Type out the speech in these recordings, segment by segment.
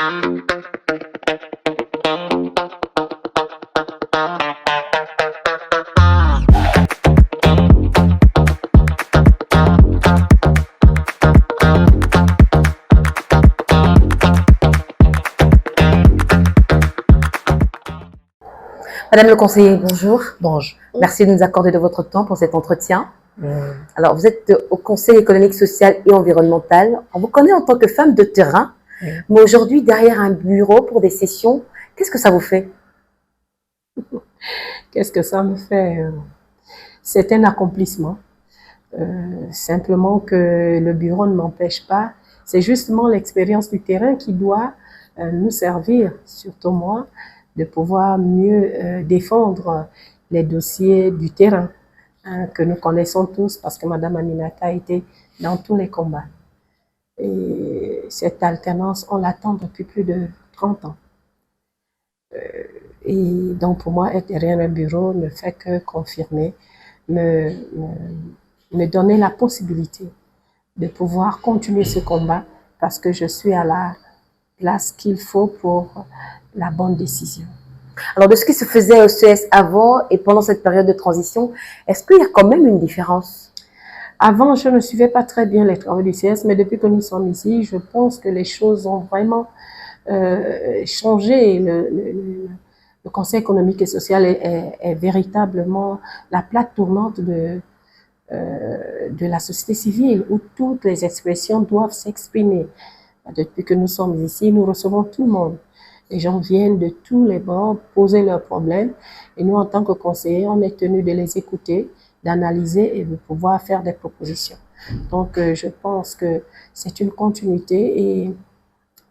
Madame le conseiller, bonjour. Bonjour. Merci de nous accorder de votre temps pour cet entretien. Alors, vous êtes au Conseil économique, social et environnemental. On vous connaît en tant que femme de terrain, mais aujourd'hui, derrière un bureau pour des sessions, qu'est-ce que ça vous fait? Qu'est-ce que ça me fait? C'est un accomplissement. Simplement que le bureau ne m'empêche pas. C'est justement l'expérience du terrain qui doit nous servir, surtout moi, de pouvoir mieux défendre les dossiers du terrain que nous connaissons tous parce que Madame Aminata a été dans tous les combats. Et cette alternance, on l'attend depuis plus de 30 ans. Et donc pour moi, être derrière un bureau ne fait que confirmer, me donner la possibilité de pouvoir continuer ce combat parce que je suis à la place qu'il faut pour la bonne décision. Alors, de ce qui se faisait au CES avant et pendant cette période de transition, est-ce qu'il y a quand même une différence? Avant, je ne suivais pas très bien les travaux du CES, mais depuis que nous sommes ici, je pense que les choses ont vraiment changé. Le Conseil économique et social est véritablement la plaque tournante de la société civile où toutes les expressions doivent s'exprimer. Depuis que nous sommes ici, nous recevons tout le monde. Les gens viennent de tous les bords poser leurs problèmes et nous, en tant que conseillers, on est tenus de les écouter, d'analyser et de pouvoir faire des propositions. Donc, je pense que c'est une continuité et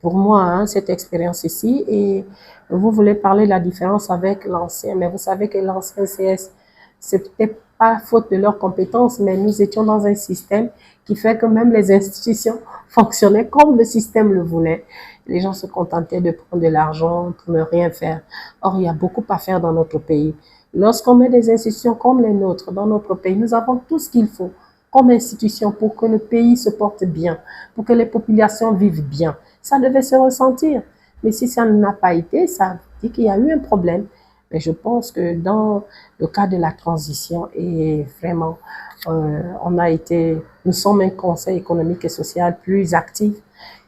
pour moi, cette expérience ici, et vous voulez parler de la différence avec l'ancien, mais vous savez que l'ancien CS, c'était pas faute de leurs compétences, mais nous étions dans un système qui fait que même les institutions fonctionnaient comme le système le voulait. Les gens se contentaient de prendre de l'argent pour ne rien faire. Or, il y a beaucoup à faire dans notre pays. Lorsqu'on met des institutions comme les nôtres dans notre pays, nous avons tout ce qu'il faut comme institution pour que le pays se porte bien, pour que les populations vivent bien. Ça devait se ressentir. Mais si ça n'a pas été, ça dit qu'il y a eu un problème. Mais je pense que dans le cas de la transition, et vraiment, nous sommes un conseil économique et social plus actif,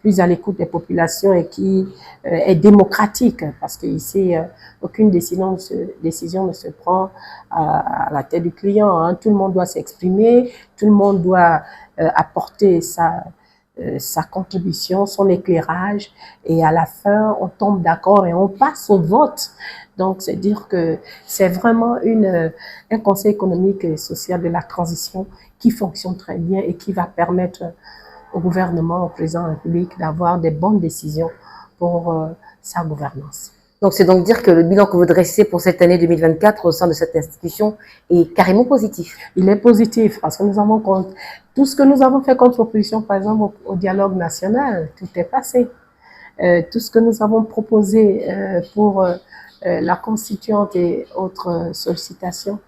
plus à l'écoute des populations et qui est démocratique parce qu'ici, aucune décision ne se prend à la tête du client. Hein. Tout le monde doit s'exprimer, tout le monde doit apporter sa contribution, son éclairage et à la fin, on tombe d'accord et on passe au vote. Donc, c'est dire que c'est vraiment un conseil économique et social de la transition qui fonctionne très bien et qui va permettre au gouvernement, au président de la République, d'avoir des bonnes décisions pour sa gouvernance. Donc, c'est donc dire que le bilan que vous dressez pour cette année 2024 au sein de cette institution est carrément positif. Il est positif parce que nous avons tout ce que nous avons fait comme proposition, par exemple, au dialogue national, tout est passé. Tout ce que nous avons proposé pour la constituante et autres sollicitations,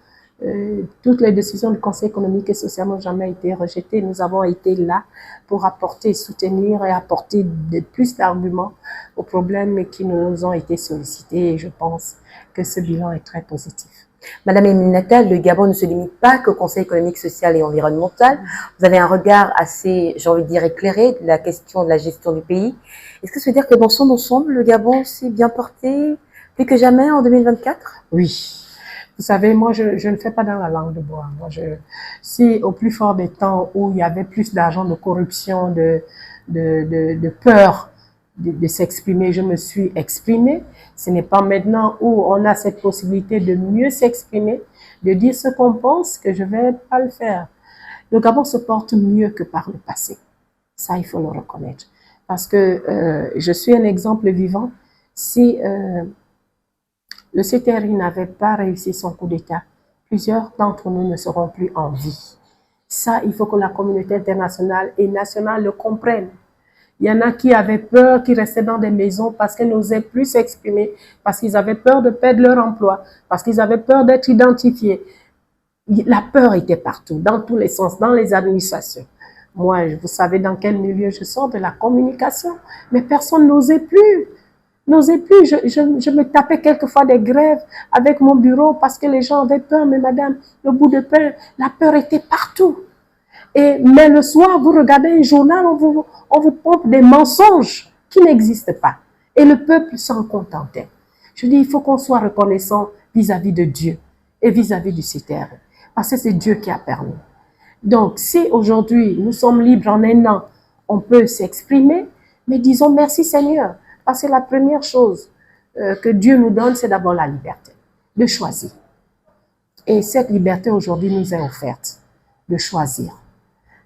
toutes les décisions du Conseil économique et social n'ont jamais été rejetées. Nous avons été là pour apporter, soutenir et apporter plus d'arguments aux problèmes qui nous ont été sollicités. Et je pense que ce bilan est très positif. Madame Aminata, le Gabon ne se limite pas qu'au Conseil économique, social et environnemental. Vous avez un regard assez, j'ai envie de dire, éclairé de la question de la gestion du pays. Est-ce que ça veut dire que dans son ensemble, le Gabon s'est bien porté plus que jamais en 2024? Oui. Vous savez, moi, je ne fais pas dans la langue de bois. Moi, si au plus fort des temps où il y avait plus d'argent, de corruption, de peur de s'exprimer, je me suis exprimée. Ce n'est pas maintenant où on a cette possibilité de mieux s'exprimer, de dire ce qu'on pense, que je ne vais pas le faire. Le Gabon se porte mieux que par le passé. Ça, il faut le reconnaître. Parce que je suis un exemple vivant. Si le CTRI n'avait pas réussi son coup d'État, plusieurs d'entre nous ne seront plus en vie. Ça, il faut que la communauté internationale et nationale le comprenne. Il y en a qui avaient peur, qui restaient dans des maisons parce qu'ils n'osaient plus s'exprimer, parce qu'ils avaient peur de perdre leur emploi, parce qu'ils avaient peur d'être identifiés. La peur était partout, dans tous les sens, dans les administrations. Moi, vous savez dans quel milieu je sors, de la communication, mais personne n'osait plus. N'osais plus. Je me tapais quelquefois des grèves avec mon bureau parce que les gens avaient peur. Mais madame, le bout de pain, la peur était partout. Mais le soir, vous regardez un journal, on vous pompe des mensonges qui n'existent pas. Et le peuple s'en contentait. Je dis, il faut qu'on soit reconnaissant vis-à-vis de Dieu et vis-à-vis du CTR. Parce que c'est Dieu qui a permis. Donc, si aujourd'hui, nous sommes libres en un an, on peut s'exprimer, mais disons merci Seigneur. Parce que la première chose que Dieu nous donne, c'est d'abord la liberté de choisir. Et cette liberté aujourd'hui nous est offerte de choisir.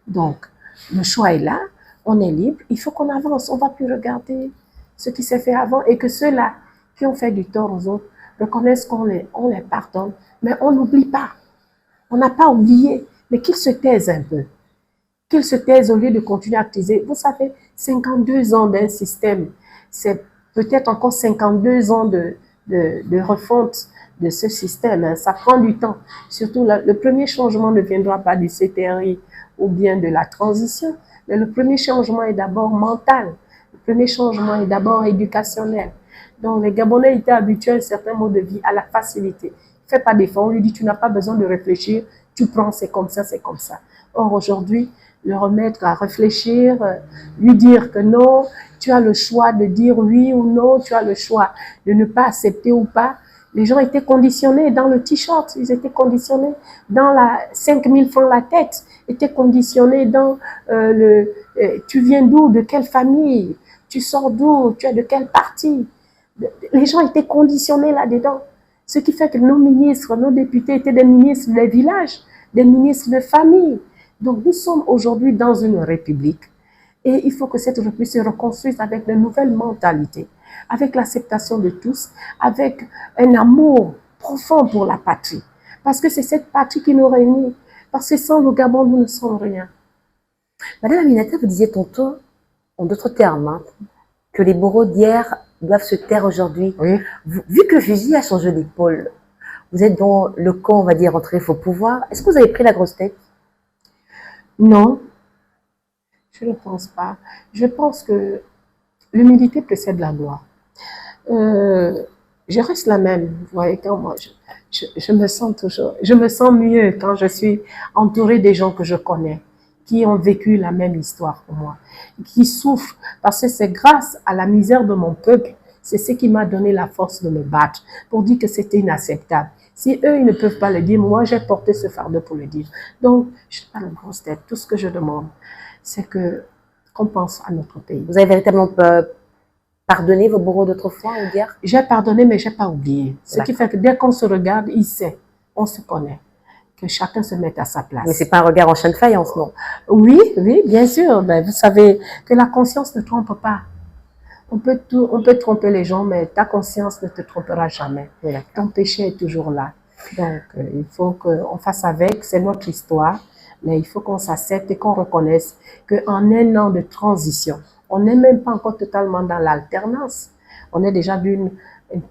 Donc, le choix est là, on est libre, il faut qu'on avance, on ne va plus regarder ce qui s'est fait avant et que ceux-là qui ont fait du tort aux autres reconnaissent qu'on les pardonne, mais on n'oublie pas. On n'a pas oublié, mais qu'ils se taisent un peu. Qu'ils se taisent au lieu de continuer à actiser. Vous savez, 52 ans d'un système, c'est peut-être encore 52 ans de refonte de ce système. Hein. Ça prend du temps. Surtout, le premier changement ne viendra pas du CTRI ou bien de la transition, mais le premier changement est d'abord mental. Le premier changement est d'abord éducationnel. Donc, les Gabonais étaient habitués à un certain mode de vie, à la facilité. Fais pas d'effort, on lui dit, tu n'as pas besoin de réfléchir, tu prends, c'est comme ça, c'est comme ça. Or, aujourd'hui, le remettre à réfléchir, lui dire que non, tu as le choix de dire oui ou non, tu as le choix de ne pas accepter ou pas. Les gens étaient conditionnés dans le t-shirt, ils étaient conditionnés dans la 5 000 francs la tête, étaient conditionnés dans tu viens d'où, de quelle famille, tu sors d'où, tu es de quel parti. Les gens étaient conditionnés là-dedans. Ce qui fait que nos ministres, nos députés étaient des ministres des villages, des ministres de famille. Donc nous sommes aujourd'hui dans une république et il faut que cette république se reconstruise avec de nouvelles mentalités, avec l'acceptation de tous, avec un amour profond pour la patrie. Parce que c'est cette patrie qui nous réunit. Parce que sans le Gabon, nous ne sommes rien. Madame Aminata, vous disiez tantôt, en d'autres termes, hein, que les bourreaux d'hier doivent se taire aujourd'hui. Oui. Vu que le fusil a changé d'épaule, vous êtes dans le camp, on va dire, entre faux pouvoir. Est-ce que vous avez pris la grosse tête? Non, je ne pense pas. Je pense que l'humilité précède la gloire. Je reste la même. Vous voyez, quand moi, je me sens toujours, je me sens mieux quand je suis entourée des gens que je connais, qui ont vécu la même histoire que moi, qui souffrent, parce que c'est grâce à la misère de mon peuple, c'est ce qui m'a donné la force de me battre, pour dire que c'était inacceptable. Si eux, ils ne peuvent pas le dire, moi, j'ai porté ce fardeau pour le dire. Donc, je n'ai pas de grosse tête. Tout ce que je demande, c'est qu'on pense à notre pays. Vous avez véritablement pardonné vos bourreaux d'autrefois ou d'hier? J'ai pardonné, mais je n'ai pas oublié. Ce qui fait que dès qu'on se regarde, il sait, on se connaît. Que chacun se mette à sa place. Mais ce n'est pas un regard en chaîne de faïence, non? Oui, oui, bien sûr. Ben, vous savez que la conscience ne trompe pas. On peut tromper les gens, mais ta conscience ne te trompera jamais. Oui, ton péché est toujours là. Donc, il faut qu'on fasse avec, c'est notre histoire, mais il faut qu'on s'accepte et qu'on reconnaisse qu'en un an de transition, on n'est même pas encore totalement dans l'alternance. On est déjà d'une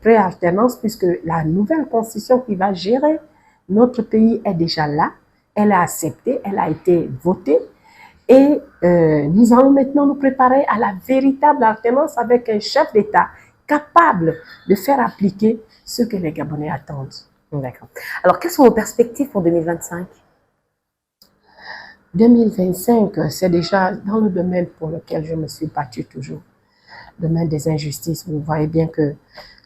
pré-alternance puisque la nouvelle constitution qui va gérer notre pays est déjà là, elle a accepté, elle a été votée et nous allons maintenant nous préparer à la véritable alternance avec un chef d'État capable de faire appliquer ce que les Gabonais attendent. D'accord. Alors, quelles sont vos perspectives pour 2025? 2025, c'est déjà dans le domaine pour lequel je me suis battue toujours, le domaine des injustices. Vous voyez bien que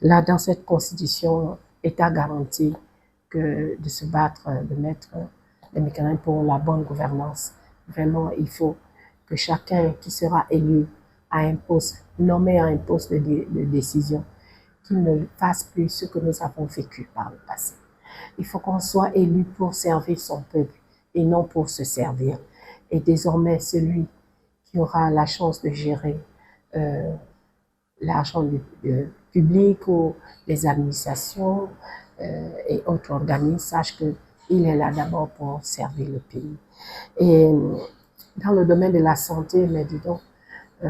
là, dans cette constitution, État garantit que de se battre, de mettre les mécanismes pour la bonne gouvernance. Vraiment, il faut que chacun qui sera élu à un poste, nommé à un poste de décision, qu'il ne fasse plus ce que nous avons vécu par le passé. Il faut qu'on soit élu pour servir son peuple et non pour se servir. Et désormais, celui qui aura la chance de gérer l'argent public ou les administrations et autres organismes, sache qu'il est là d'abord pour servir le pays. Et dans le domaine de la santé, mais dis donc,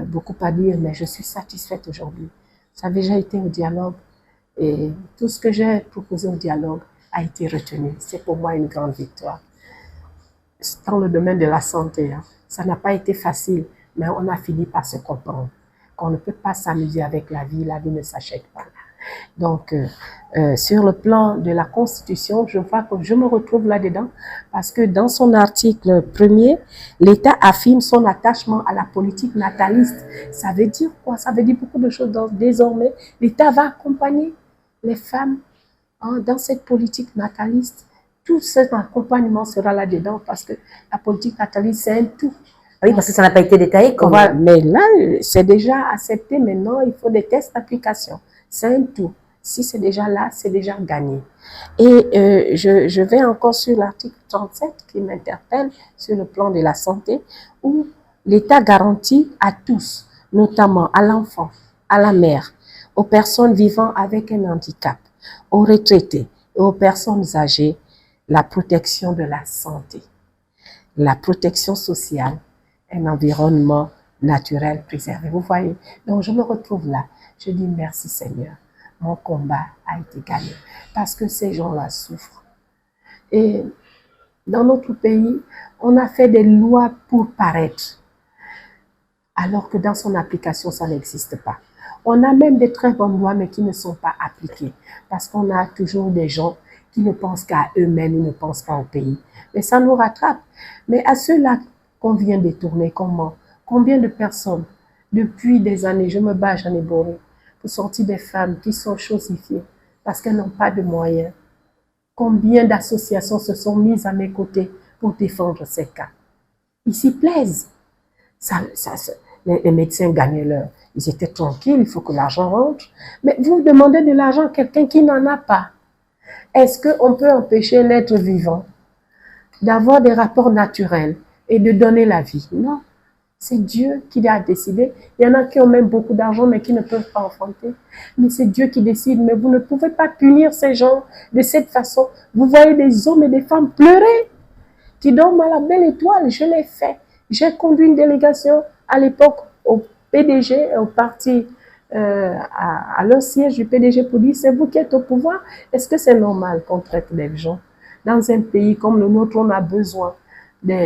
beaucoup à dire, mais je suis satisfaite aujourd'hui. Ça a déjà été au dialogue et tout ce que j'ai proposé au dialogue a été retenu. C'est pour moi une grande victoire. Dans le domaine de la santé. Hein. Ça n'a pas été facile, mais on a fini par se comprendre qu'on ne peut pas s'amuser avec la vie ne s'achète pas. Donc, sur le plan de la Constitution, je vois que je me retrouve là-dedans parce que dans son article premier, l'État affirme son attachement à la politique nataliste. Ça veut dire quoi? Ça veut dire beaucoup de choses. Donc, désormais, l'État va accompagner les femmes dans cette politique nataliste. Tout cet accompagnement sera là-dedans parce que la politique nataliste, c'est un tout. Oui, parce que ça n'a pas été détaillé. Voilà. Mais là, c'est déjà accepté. Maintenant, il faut des tests d'application. C'est un tout. Si c'est déjà là, c'est déjà gagné. Et je vais encore sur l'article 37 qui m'interpelle sur le plan de la santé, où l'État garantit à tous, notamment à l'enfant, à la mère, aux personnes vivant avec un handicap, aux retraités et aux personnes âgées, la protection de la santé, la protection sociale, un environnement naturel préservé. Vous voyez, donc je me retrouve là. Je dis merci Seigneur. Mon combat a été gagné parce que ces gens-là souffrent. Et dans notre pays, on a fait des lois pour paraître, alors que dans son application, ça n'existe pas. On a même des très bonnes lois, mais qui ne sont pas appliquées, parce qu'on a toujours des gens qui ne pensent qu'à eux-mêmes, ils ne pensent pas au pays. Mais ça nous rattrape. Mais à ceux-là qu'on vient détourner, comment? Combien de personnes, depuis des années, je me bats, j'en ai boré, pour sortir des femmes qui sont chosifiées, parce qu'elles n'ont pas de moyens. Combien d'associations se sont mises à mes côtés pour défendre ces cas? Ils s'y plaisent. Les médecins gagnaient leur. Ils étaient tranquilles, il faut que l'argent rentre. Mais vous demandez de l'argent à quelqu'un qui n'en a pas. Est-ce qu'on peut empêcher un être vivant d'avoir des rapports naturels et de donner la vie? Non. C'est Dieu qui a décidé. Il y en a qui ont même beaucoup d'argent, mais qui ne peuvent pas enfanter. Mais c'est Dieu qui décide. Mais vous ne pouvez pas punir ces gens de cette façon. Vous voyez des hommes et des femmes pleurer, qui dorment à la belle étoile. Je l'ai fait. J'ai conduit une délégation à l'époque au PDG, au parti, à leur siège du PDG pour dire, c'est vous qui êtes au pouvoir. Est-ce que c'est normal qu'on traite les gens? Dans un pays comme le nôtre, on a besoin qu'il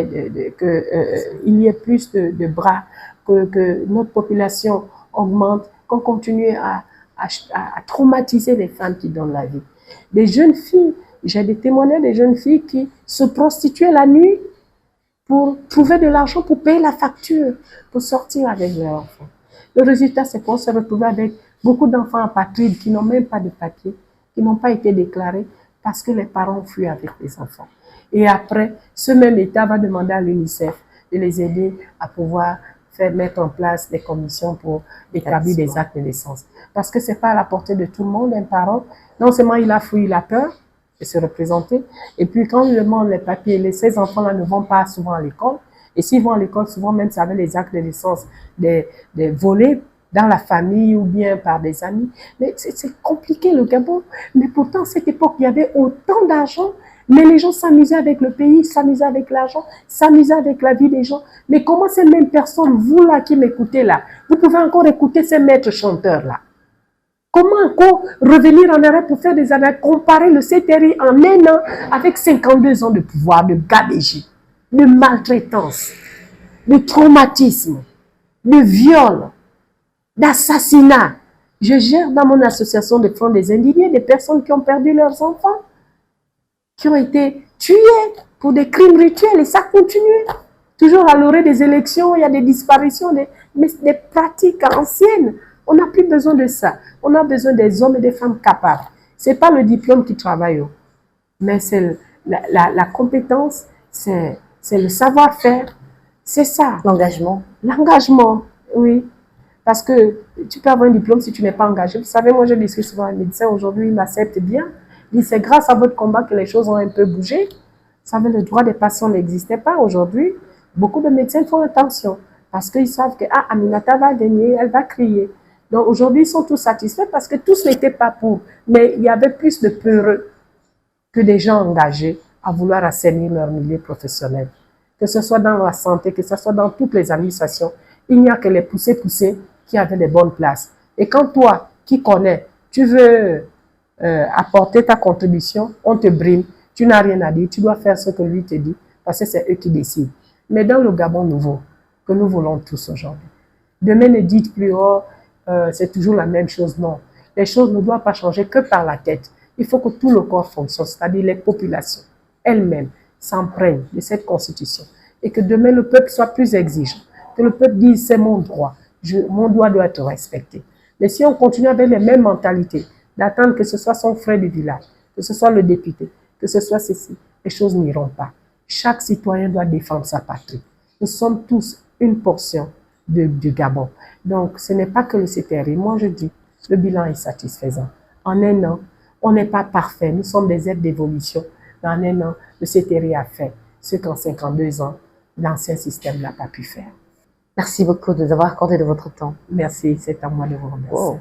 y ait plus de bras, que notre population augmente, qu'on continue à traumatiser les femmes qui donnent la vie. Des jeunes filles, j'ai des témoignages de jeunes filles qui se prostituaient la nuit pour trouver de l'argent pour payer la facture, pour sortir avec leurs enfants. Le résultat, c'est qu'on se retrouve avec beaucoup d'enfants apatrides qui n'ont même pas de papier, qui n'ont pas été déclarés parce que les parents fuient avec les enfants. Et après, ce même État va demander à l'UNICEF de les aider à pouvoir mettre en place des commissions pour établir des actes de naissance. Parce que ce n'est pas à la portée de tout le monde, un parent. Non seulement il a fui, il a peur de se représenter. Et puis quand il demande les papiers, ces enfants-là ne vont pas souvent à l'école. Et s'ils vont à l'école, souvent même ça avec les actes de naissance, des volets dans la famille ou bien par des amis. Mais c'est compliqué le Gabon. Mais pourtant, à cette époque, il y avait autant d'argent. Mais les gens s'amusaient avec le pays, s'amusaient avec l'argent, s'amusaient avec la vie des gens. Mais comment ces mêmes personnes, vous là qui m'écoutez là, vous pouvez encore écouter ces maîtres chanteurs là? Comment encore revenir en arrière pour faire des années, comparer le CTRI en un an avec 52 ans de pouvoir, de gabégie, de maltraitance, de traumatisme, de viol, d'assassinat? Je gère dans mon association de Front des Indignés des personnes qui ont perdu leurs enfants, qui ont été tués pour des crimes rituels, et ça continue. Toujours à l'orée des élections, il y a des disparitions, des pratiques anciennes. On n'a plus besoin de ça. On a besoin des hommes et des femmes capables. Ce n'est pas le diplôme qui travaille, mais c'est la compétence, c'est le savoir-faire, c'est ça. L'engagement. L'engagement, oui. Parce que tu peux avoir un diplôme si tu n'es pas engagé. Vous savez, moi je discute souvent à un médecin, aujourd'hui il m'accepte bien. Il dit, c'est grâce à votre combat que les choses ont un peu bougé. Vous savez, le droit des patients n'existait pas aujourd'hui. Beaucoup de médecins font attention parce qu'ils savent que Aminata va gagner, elle va crier. Donc aujourd'hui, ils sont tous satisfaits parce que tous n'étaient pas pour. Mais il y avait plus de peureux que des gens engagés à vouloir assainir leur milieu professionnel. Que ce soit dans la santé, que ce soit dans toutes les administrations, il n'y a que les poussés qui avaient des bonnes places. Et quand toi, qui connais, tu veux apporter ta contribution, on te brime, tu n'as rien à dire, tu dois faire ce que lui te dit, parce que c'est eux qui décident. mais dans le Gabon nouveau, que nous voulons tous aujourd'hui. Demain, ne dites plus, oh, c'est toujours la même chose. Non, les choses ne doivent pas changer que par la tête. Il faut que tout le corps fonctionne, c'est-à-dire les populations elles-mêmes s'empruntent de cette constitution et que demain le peuple soit plus exigeant, que le peuple dise c'est mon droit, mon droit doit être respecté. Mais si on continue avec les mêmes mentalités, d'attendre que ce soit son frère du village, que ce soit le député, que ce soit ceci, les choses n'iront pas. Chaque citoyen doit défendre sa patrie. Nous sommes tous une portion du Gabon. Donc ce n'est pas que le CTRI. Moi je dis, le bilan est satisfaisant. En un an, on n'est pas parfait, nous sommes des êtres d'évolution. Dans un an, le CTRI a fait ce qu'en 52 ans, l'ancien système n'a pas pu faire. Merci beaucoup de nous avoir accordé de votre temps. Merci, c'est à moi de vous remercier. Wow.